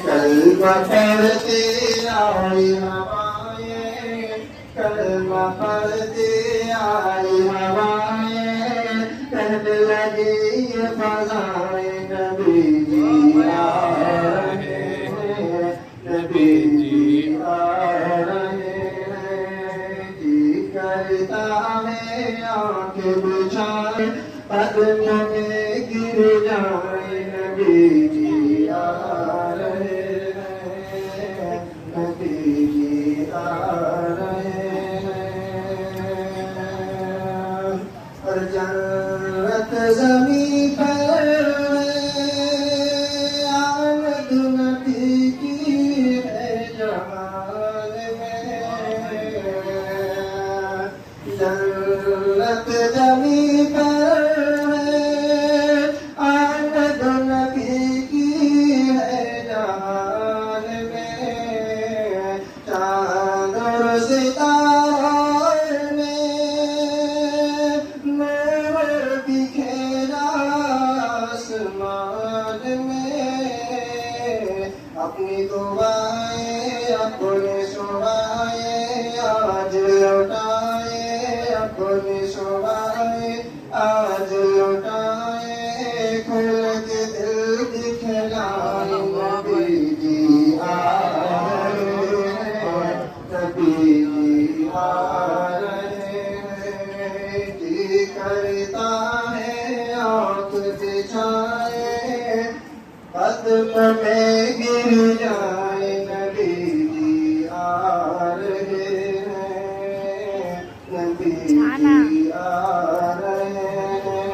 کلمہ پڑھتے آئی ہوائیں، کلمہ پڑھتے آئی ہوائیں، کہنے لگی یہ فضائیں نبی جی آ رہے ہیں، نبی جی آ رہے ہیں، جی کرتا ہے آنکھ بجھائے قدموں میں گر جائے نبی جی آ رہے ہیں، نبی جی آ رہے ہیں، اور جنت زمین پر آمد نبی کی ہے جہان میں، جنت زمین پر اپنی دعائیں اپنے شعائیں آج لوٹائے، اپنی شعائیں آج لوٹائے، کھل کے دل دکھلائے نبی جی آ رہے ہیں، نبی جی آ رہے ہیں، جی کرتا ہے آنکھ بچھائے قدم میں گر جائے نبی جی آ رہے ہیں، نبی جی آ رہے ہیں۔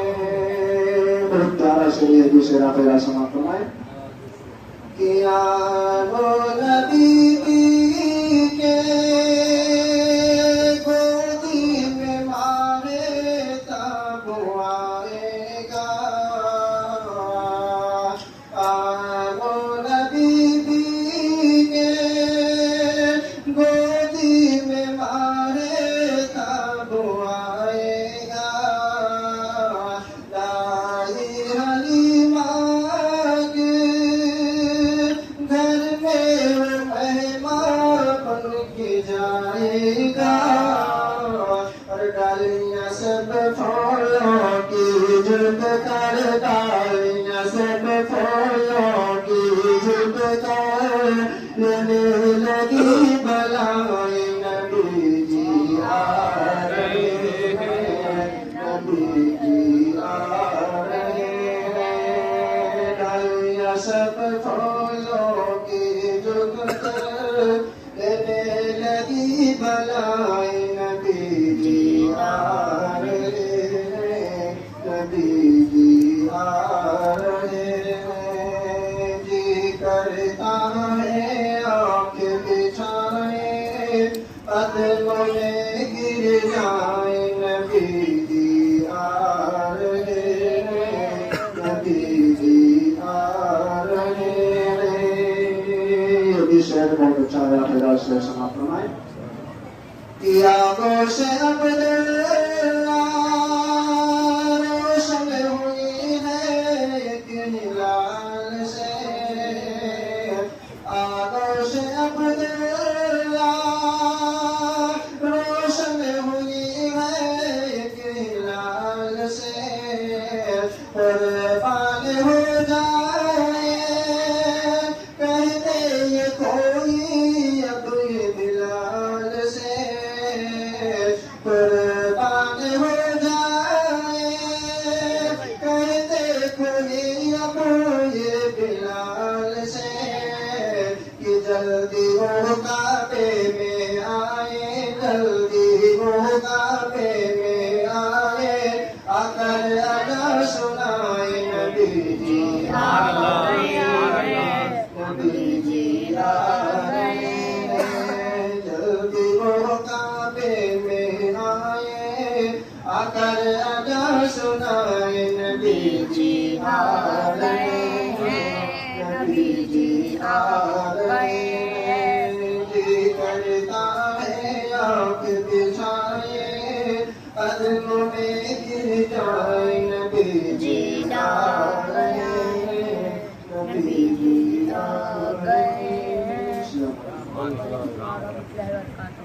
بہت پیارا شعر ہے، دوسرا پہلا سماعت فرمائیں۔ کیا وہ نبی کے گودی میں مارے تب آئے گا، گودی میں مارے تب آئے گا، دائی حلیمہ کے گھر میں مہمان بن کے جائے گا، اور ڈالیاں سب پھولوں کی جھک کر، ڈالیاں سب پھولوں کی جھک کر لینے لگی بلائے نبی جی آ رہے ہیں، نبی جی آ رہے ہیں، ڈالیاں سب پھولوں کی جھک کر لینے لگی بلائے نبی جی آ رہے ہیں، نبی جی آ رہے ہیں، جی کرتا ہے آنکھ بچھائے قدموں میں گر جائے نبی جی آ رہے ہیں، نبی جی آ رہے ہیں۔ یہ بھی شعر بہت اچھا ہے، پہلا شعر سماعت فرمائیں۔ کیا گوش عبداللہ روشن ہوئی ہے ایک ہلال سے، آگوش عبداللہ روشن ہوئی ہے ایک ہلال سے، قربان ہو جائے کہتے یہ کوئی اب یہ بلال سے، قربان ہو جائے کہتے کوئی اب یہ بلال سے، کہ جلدی وہ کعبے میں آئے، جلدی وہ کعبے میں آئے، آ کر ادا سنائے نبی جی آ رہے ہیں، نبی جی آ رہے ہیں، جلدی وہ کعبے میں آئے، آ کر ادا سنائے نبی جی آ رہے ہیں، نبی جی آ رہے ہیں، جی کرتا ہے آنکھ بچھائے قدموں میں گر جائے نبی جی آ رہے ہیں۔ نبی آ گئے ہیں۔ السلام علیکم ورحمۃ اللہ وبرکاتہ۔